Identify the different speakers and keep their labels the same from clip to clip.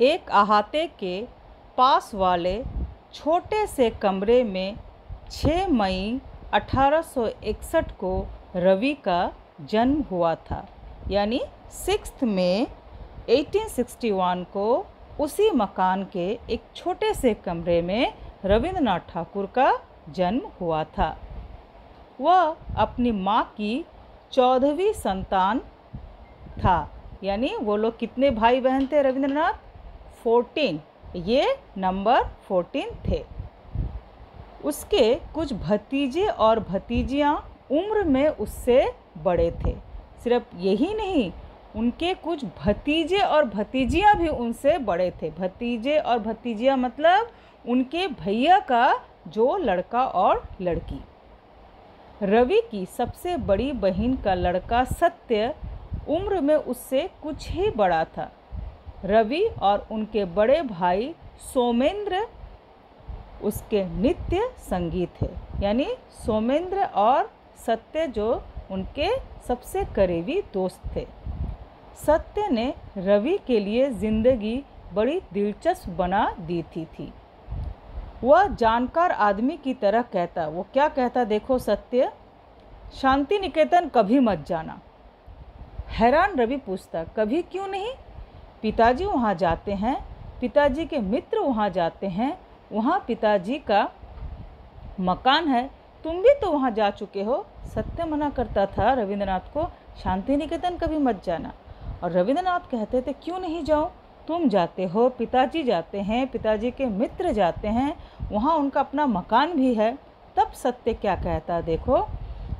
Speaker 1: एक अहाते के पास वाले छोटे से कमरे में 6 मई 1861 को रवि का जन्म हुआ था। यानी 6 मई 1861 को उसी मकान के एक छोटे से कमरे में रविंद्रनाथ ठाकुर का जन्म हुआ था। वह अपनी माँ की 14वीं संतान था। यानी वो लोग कितने भाई बहन थे रविंद्रनाथ? 14। ये नंबर 14 थे। उसके कुछ भतीजे और भतीजियाँ उम्र में उससे बड़े थे। सिर्फ यही नहीं, उनके कुछ भतीजे और भतीजियाँ भी उनसे बड़े थे। भतीजे और भतीजियाँ मतलब उनके भैया का जो लड़का और लड़की। रवि की सबसे बड़ी बहन का लड़का सत्य उम्र में उससे कुछ ही बड़ा था। रवि और उनके बड़े भाई सोमेंद्र उसके नित्य संगी थे। यानी सोमेंद्र और सत्य जो उनके सबसे करीबी दोस्त थे। सत्य ने रवि के लिए ज़िंदगी बड़ी दिलचस्प बना दी थी। वह जानकार आदमी की तरह कहता। वो क्या कहता देखो सत्य? शांति निकेतन कभी मत जाना। हैरान रवि पूछता, कभी क्यों नहीं? पिताजी वहाँ जाते हैं, पिताजी के मित्र वहाँ जाते हैं, वहाँ पिताजी का मकान है, तुम भी तो वहाँ जा चुके हो। सत्य मना करता था रविंद्रनाथ को, शांति निकेतन कभी मत जाना। और रविंद्रनाथ कहते थे क्यों नहीं जाऊँ? तुम जाते हो, पिताजी जाते हैं, पिताजी के मित्र जाते हैं, वहाँ उनका अपना मकान भी है। तब सत्य क्या कहता देखो?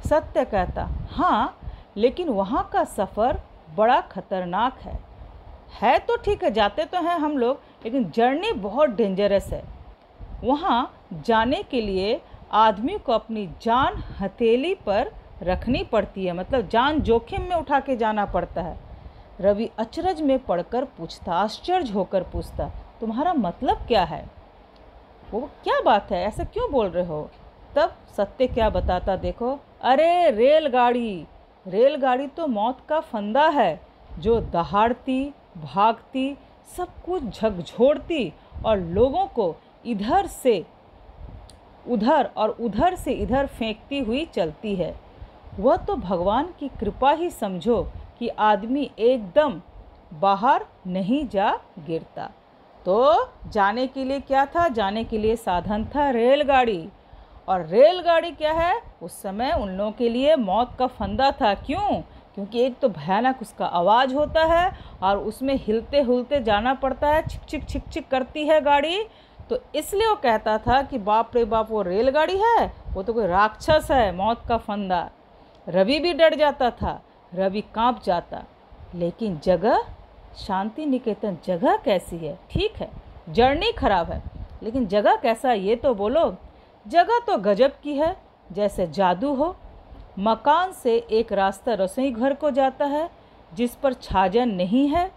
Speaker 1: सत्य कहता, हाँ लेकिन वहाँ का सफ़र बड़ा खतरनाक है तो ठीक है, जाते तो हैं हम लोग, लेकिन जर्नी बहुत डेंजरस है। वहाँ जाने के लिए आदमी को अपनी जान हथेली पर रखनी पड़ती है, मतलब जान जोखिम में उठा के जाना पड़ता है। रवि अचरज में पढ़कर पूछता, आश्चर्य होकर पूछता, तुम्हारा मतलब क्या है? वो क्या बात है, ऐसा क्यों बोल रहे हो? तब सत्य क्या बताता देखो, अरे रेलगाड़ी तो मौत का फंदा है, जो दहाड़ती भागती सब कुछ झकझोरती और लोगों को इधर से उधर और उधर से इधर फेंकती हुई चलती है। वह तो भगवान की कृपा ही समझो कि आदमी एकदम बाहर नहीं जा गिरता। तो जाने के लिए क्या था? जाने के लिए साधन था रेलगाड़ी। और रेलगाड़ी क्या है? उस समय उन लोगों के लिए मौत का फंदा था। क्यों? क्योंकि एक तो भयानक उसका आवाज़ होता है और उसमें हिलते हुलते जाना पड़ता है, छिक छिक करती है गाड़ी। तो इसलिए वो कहता था कि बाप रे बाप, वो रेलगाड़ी है, वो तो कोई राक्षस है, मौत का फंदा। रवि भी डर जाता था, रवि कांप जाता। लेकिन जगह, शांति निकेतन जगह कैसी है? ठीक है जर्नी खराब है, लेकिन जगह कैसा है ये तो बोलो। जगह तो गजब की है, जैसे जादू हो। मकान से एक रास्ता रसोई घर को जाता है, जिस पर छाजन नहीं है,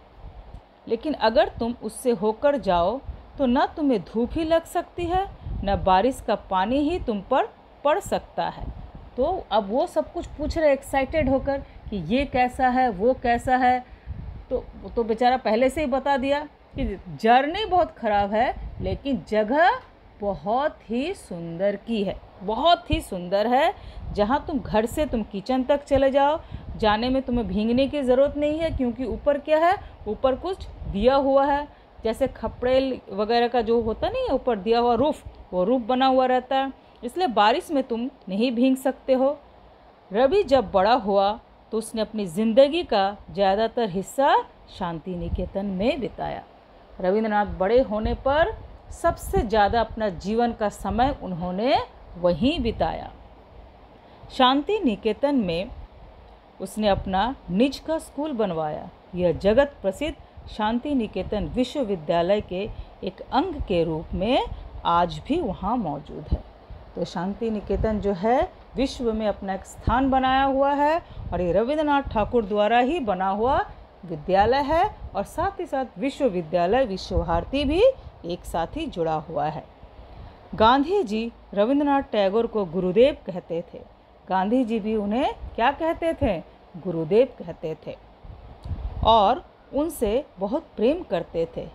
Speaker 1: लेकिन अगर तुम उससे होकर जाओ तो न तुम्हें धूप ही लग सकती है, न बारिश का पानी ही तुम पर पड़ सकता है। तो अब वो सब कुछ पूछ रहे एक्साइटेड होकर कि ये कैसा है, वो कैसा है। तो बेचारा पहले से ही बता दिया कि जर्नी बहुत ख़राब है, लेकिन जगह बहुत ही सुंदर की है, बहुत ही सुंदर है। जहाँ तुम घर से तुम किचन तक चले जाओ, जाने में तुम्हें भीगने की ज़रूरत नहीं है, क्योंकि ऊपर क्या है? ऊपर कुछ दिया हुआ है, जैसे खपड़ेल वगैरह का जो होता नहीं है ऊपर दिया हुआ रूफ़, वो रूफ़ बना हुआ रहता है, इसलिए बारिश में तुम नहीं भीग सकते हो। रवि जब बड़ा हुआ तो उसने अपनी ज़िंदगी का ज़्यादातर हिस्सा शांति निकेतन में बिताया। रविंद्रनाथ बड़े होने पर सबसे ज़्यादा अपना जीवन का समय उन्होंने वहीं बिताया। शांति निकेतन में उसने अपना निज का स्कूल बनवाया। यह जगत प्रसिद्ध शांति निकेतन विश्वविद्यालय के एक अंग के रूप में आज भी वहाँ मौजूद है। तो शांति निकेतन जो है विश्व में अपना एक स्थान बनाया हुआ है, और ये रविंद्रनाथ ठाकुर द्वारा ही बना हुआ विद्यालय है, और साथ ही साथ विश्वविद्यालय विश्व भारती भी एक साथ ही जुड़ा हुआ है। गांधी जी रविंद्रनाथ टैगोर को गुरुदेव कहते थे। गांधी जी भी उन्हें क्या कहते थे? गुरुदेव कहते थे, और उनसे बहुत प्रेम करते थे।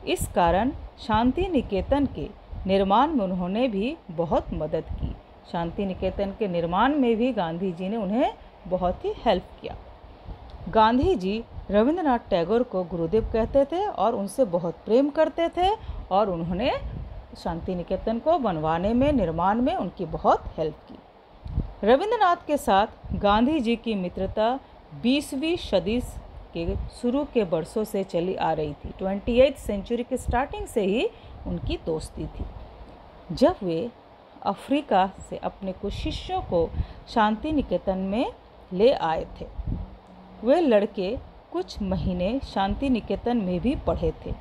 Speaker 1: इस कारण शांति निकेतन के निर्माण में उन्होंने भी बहुत मदद की। शांति निकेतन के निर्माण में भी गांधी जी ने उन्हें बहुत ही हेल्प किया। गांधी जी रविंद्रनाथ टैगोर को गुरुदेव कहते थे और उनसे बहुत प्रेम करते थे और उन्होंने शांति निकेतन को बनवाने में, निर्माण में उनकी बहुत हेल्प की। रविंद्रनाथ के साथ गांधी जी की मित्रता 20वीं सदी के शुरू के वर्षों से चली आ रही थी। 28th सेंचुरी के स्टार्टिंग से ही उनकी दोस्ती थी। जब वे अफ्रीका से अपने कुछ शिष्यों को शांति निकेतन में ले आए थे, वे लड़के कुछ महीने शांति निकेतन में भी पढ़े थे।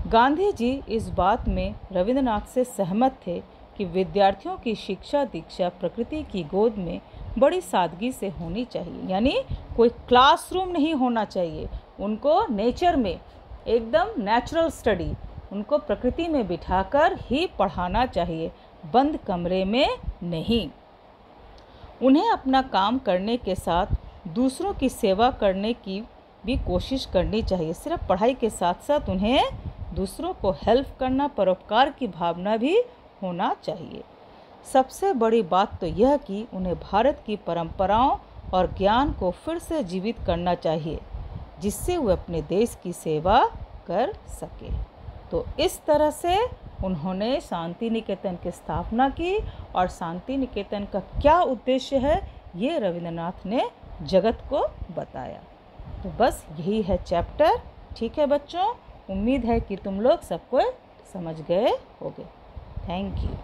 Speaker 1: गांधी जी इस बात में रविंद्रनाथ से सहमत थे कि विद्यार्थियों की शिक्षा दीक्षा प्रकृति की गोद में बड़ी सादगी से होनी चाहिए, यानी कोई क्लासरूम नहीं होना चाहिए। उनको नेचर में एकदम नेचुरल स्टडी, उनको प्रकृति में बिठाकर ही पढ़ाना चाहिए, बंद कमरे में नहीं। उन्हें अपना काम करने के साथ दूसरों की सेवा करने की भी कोशिश करनी चाहिए। सिर्फ पढ़ाई के साथ साथ उन्हें दूसरों को हेल्प करना, परोपकार की भावना भी होना चाहिए। सबसे बड़ी बात तो यह कि उन्हें भारत की परंपराओं और ज्ञान को फिर से जीवित करना चाहिए, जिससे वे अपने देश की सेवा कर सके। तो इस तरह से उन्होंने शांति निकेतन की स्थापना की और शांति निकेतन का क्या उद्देश्य है ये रविंद्रनाथ ने जगत को बताया। तो बस यही है चैप्टर। ठीक है बच्चों, उम्मीद है कि तुम लोग सबको समझ गए होगे। Thank you.